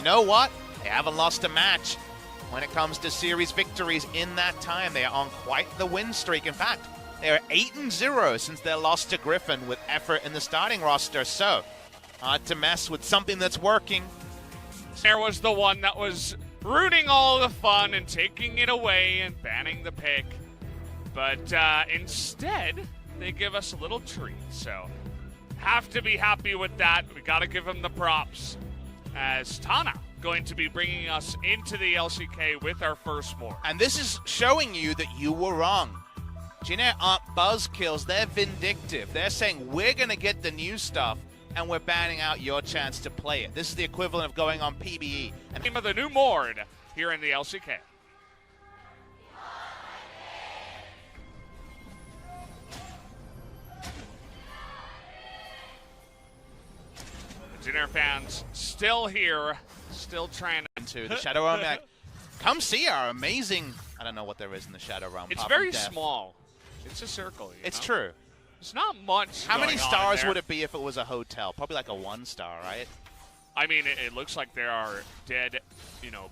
know what? They haven't lost a match. When it comes to series victories in that time, they are on quite the win streak. In fact, they are 8-0 since their loss to Griffin with effort in the starting roster. So, hard to mess with something that's working. There was the one that was ruining all the fun and taking it away and banning the pick. But instead, they give us a little treat. So, have to be happy with that. We got to give them the props. As Tana going to be bringing us into the LCK with our first more. And this is showing you that you were wrong. Jin aren't buzzkills, they're vindictive. They're saying, we're going to get the new stuff, and we're banning out your chance to play it. This is the equivalent of going on PBE. And name of the new Mord here in the LCK. The Jin fans still here. Still trying into the Shadow Realm. Come see our amazing. I don't know what there is in the Shadow Realm. It's very small. It's a circle. It's true. It's not much. How many stars would it be if it was a hotel? Probably like a 1-star, right? I mean, it looks like there are dead,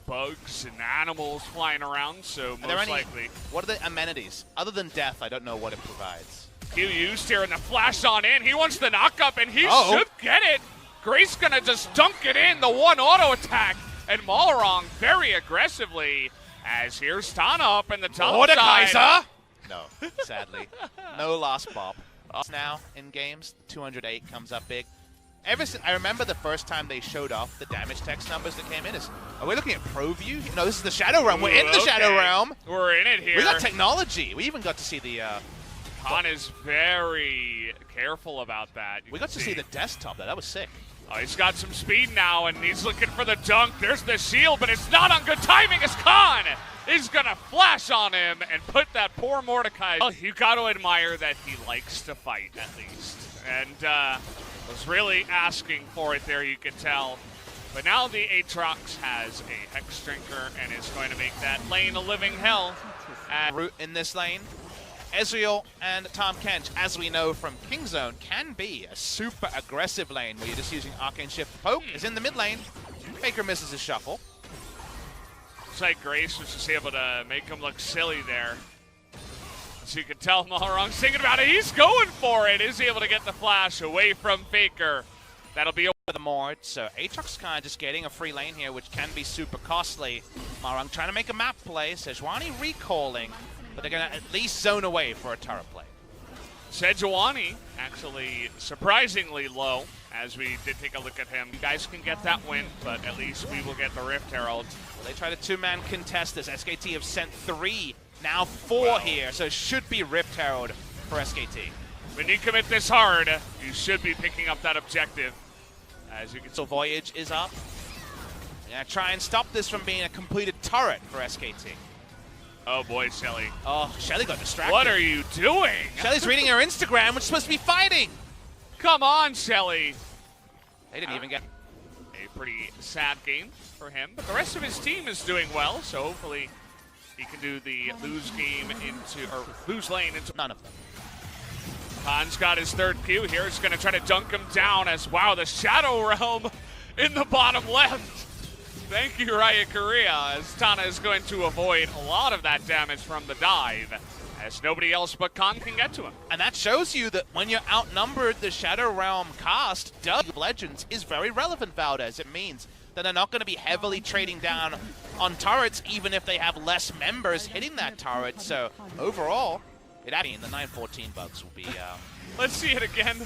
bugs and animals flying around. So most likely. What are the amenities other than death? I don't know what it provides. Q used here and the flash on in. He wants the knock up and he should get it. Grace gonna just dunk it in, the one auto attack, and Malrong very aggressively, as here's Tana up in the top side. No, sadly. No last bop. Now in games, 208 comes up big. Ever since, I remember the first time they showed off the damage text numbers that came in. Are we looking at Pro View? No, this is the Shadow Realm. We're in the Shadow Realm. We're in it here. We got technology. We even got to see the... Khan is very careful about that. We got to see the desktop. That was sick. Oh, he's got some speed now, and he's looking for the dunk. There's the shield, but it's not on good timing as Khan is going to flash on him and put that poor Mordecai. Well, you got to admire that he likes to fight, at least. And was really asking for it there, you could tell. But now the Aatrox has a Hex Drinker and is going to make that lane a living hell. Root in this lane. Ezreal and Tahm Kench, as we know from Kingzone, can be a super aggressive lane where you're just using Arcane Shift. Poke is in the mid lane. Faker misses his shuffle. Looks like Grace was just able to make him look silly there. As you can tell, Malrong's thinking about it. He's going for it. Is he able to get the flash away from Faker? That'll be over the Mord. So Aatrox kind of just getting a free lane here, which can be super costly. Malrong trying to make a map play. Sejuani recalling. But they're going to at least zone away for a turret play. Sejuani actually surprisingly low, as we did take a look at him. You guys can get that win, but at least we will get the Rift Herald. Well, they try to two-man contest this. SKT have sent 3, now 4 here, so it should be Rift Herald for SKT. When you commit this hard, you should be picking up that objective. As you can see, Voyage is up. Yeah, try and stop this from being a completed turret for SKT. Oh boy, Shelly. Oh, Shelly got distracted. What are you doing? Shelly's reading her Instagram, which is supposed to be fighting. Come on, Shelly. They didn't even get a pretty sad game for him, but the rest of his team is doing well, so hopefully he can do the lose lane into none of them. Khan's got his third Q here. He's going to try to dunk him down as, wow, the Shadow Realm in the bottom left. Thank you, Riot Korea, as Tana is going to avoid a lot of that damage from the dive, as nobody else but Khan can get to him. And that shows you that when you're outnumbered, the Shadow Realm cast, League of Legends, is very relevant, Valdez. It means that they're not going to be heavily trading down on turrets, even if they have less members hitting that turret. So overall, the 914 bugs will be... Let's see it again.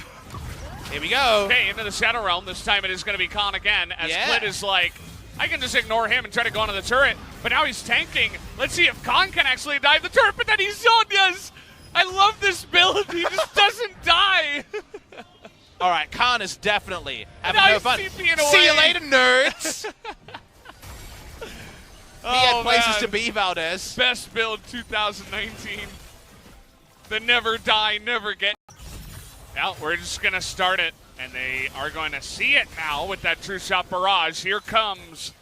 Here we go. Okay, into the Shadow Realm. This time it is going to be Khan again, as Split is like... I can just ignore him and try to go onto the turret, but now he's tanking. Let's see if Khan can actually dive the turret, but then he's Zonia's. I love this build. He just doesn't die. All right, Khan is definitely having no fun. See you later, nerds. He had places to be, Valdez. Best build 2019. The never die, never get. Now we're just going to start it. And they are going to see it now with that True Shot Barrage. Here comes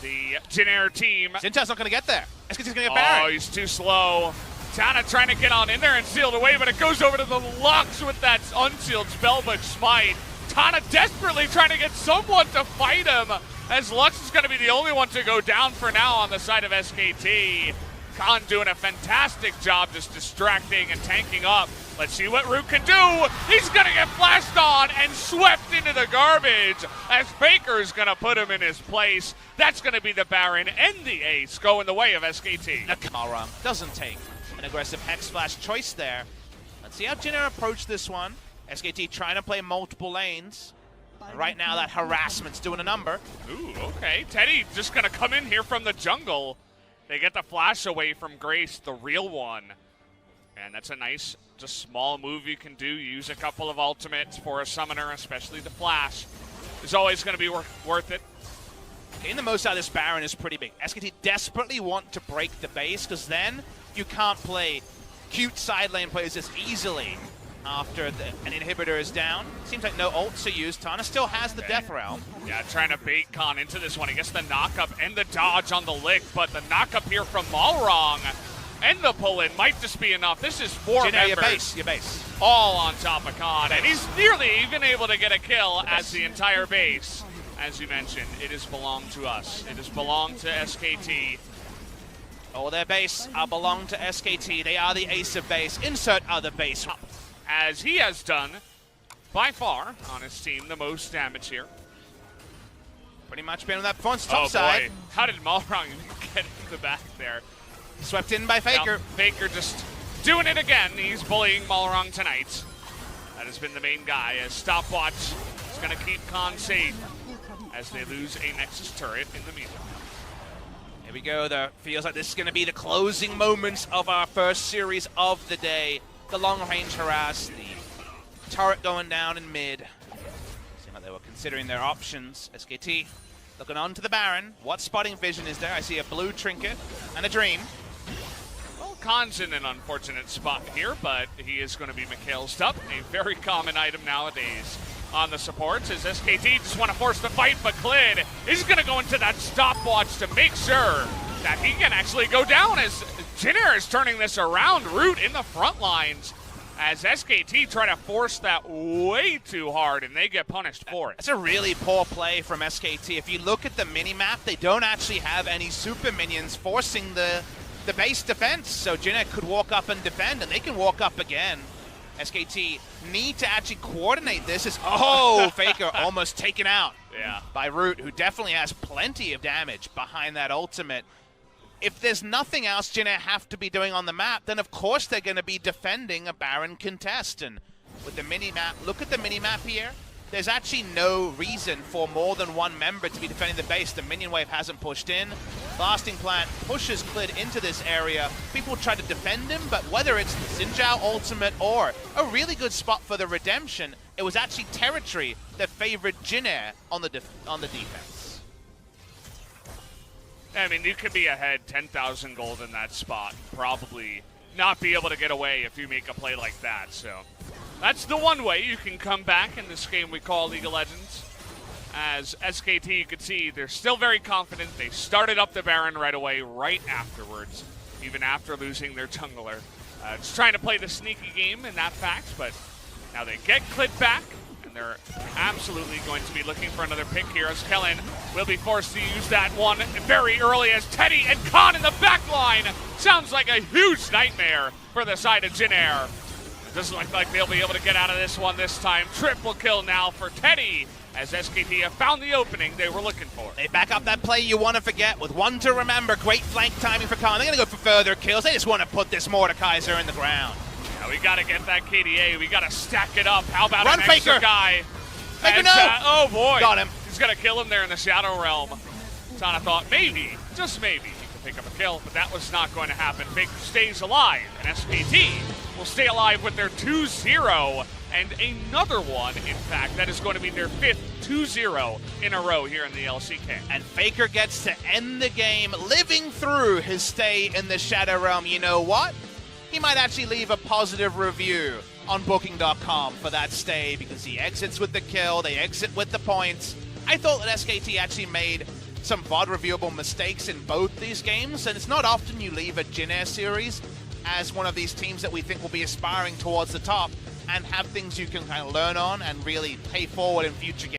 the Jin team. Zinta's not going to get there. SKT's going to get Baron. Oh, he's too slow. Tana trying to get on in there and seal it away, but it goes over to the Lux with that unsealed Spellbook Smite. Tana desperately trying to get someone to fight him. as Lux is going to be the only one to go down for now on the side of SKT. Khan doing a fantastic job just distracting and tanking up. Let's see what Root can do. He's going to get flashed on and swept into the garbage as Faker's going to put him in his place. That's going to be the Baron and the Ace going the way of SKT. Nakamura doesn't take an aggressive Hex Flash choice there. Let's see how Jinner approach this one. SKT trying to play multiple lanes. And right now that harassment's doing a number. Ooh, okay. Teddy just going to come in here from the jungle. They get the flash away from Grace, the real one. And that's a nice, just small move you can do. Use a couple of ultimates for a summoner, especially the flash. Is always going to be worth it. Getting the most out of this Baron is pretty big. SKT desperately want to break the base because then you can't play cute side lane plays as easily after an inhibitor is down. Seems like no ults are used. Tana still has the Death Realm. Yeah, trying to bait Khan into this one. He gets the knock-up and the dodge on the lick, but the knock-up here from Malrong and the pull-in might just be enough. This is four members. Your base. All on top of Khan, and he's nearly even able to get a kill as the entire base. As you mentioned, it has belonged to us. It has belonged to SKT. Oh, their base belong to SKT. They are the ace of base. Insert other base. As he has done, by far, on his team, the most damage here. Pretty much been on that front top side. Boy. How did Malrong get in the back there? Swept in by Faker. Now, Faker just doing it again. He's bullying Malrong tonight. That has been the main guy, as Stopwatch is going to keep Khan safe as they lose a Nexus turret in the meantime. Here we go. Feels like this is going to be the closing moments of our first series of the day. The long-range harass, the turret going down in mid. Seemed like they were considering their options. SKT looking on to the Baron. What spotting vision is there? I see a blue trinket and a dream. Well, Khan's in an unfortunate spot here, but he is going to be Mikhail's up, a very common item nowadays on the supports, as SKT just want to force the fight, but Klid is going to go into that stopwatch to make sure that he can actually go down, as Jinner is turning this around. Root in the front lines as SKT try to force that way too hard, and they get punished for it. That's a really poor play from SKT. If you look at the mini-map, they don't actually have any super minions forcing the base defense, so Jinner could walk up and defend, and they can walk up again. SKT need to actually coordinate this. Faker almost taken out by Root, who definitely has plenty of damage behind that ultimate. If there's nothing else Jinner have to be doing on the map, then of course they're going to be defending a Baron contest. And with the mini-map, look at the mini-map here. There's actually no reason for more than one member to be defending the base. The minion wave hasn't pushed in. Blasting Plant pushes Klid into this area. People try to defend him, but whether it's the Xin Zhao ultimate or a really good spot for the redemption, it was actually territory that favored Jinner on the defense. I mean, you could be ahead 10,000 gold in that spot. Probably not be able to get away if you make a play like that, so that's the one way you can come back in this game we call League of Legends. As SKT, you could see, they're still very confident. They started up the Baron right away, right afterwards, even after losing their jungler. Just trying to play the sneaky game in that fact, but now they get Klid back, and they're absolutely going to be looking for another pick here, as Kellen will be forced to use that one very early, as Teddy and Khan in the back line. Sounds like a huge nightmare for the side of Jinner. It doesn't look like they'll be able to get out of this one this time. Triple kill now for Teddy, as SKT have found the opening they were looking for. They back up that play you want to forget with one to remember. Great flank timing for Khan. They're going to go for further kills. They just want to put this Mordekaiser in the ground. Yeah, we got to get that KDA. We got to stack it up. How about Run, an extra Faker. guy? Faker, no! Oh, boy. Got him. He's going to kill him there in the Shadow Realm. Tana thought maybe, just maybe, he could pick up a kill, but that was not going to happen. Faker stays alive, and SKT will stay alive with their 2-0, and another one, in fact, that is going to be their 5th 2-0 in a row here in the LCK. And Faker gets to end the game living through his stay in the Shadow Realm. You know what? He might actually leave a positive review on Booking.com for that stay, because he exits with the kill, they exit with the points. I thought that SKT actually made some VOD reviewable mistakes in both these games, and it's not often you leave a Jinner series as one of these teams that we think will be aspiring towards the top and have things you can kind of learn on and really pay forward in future games.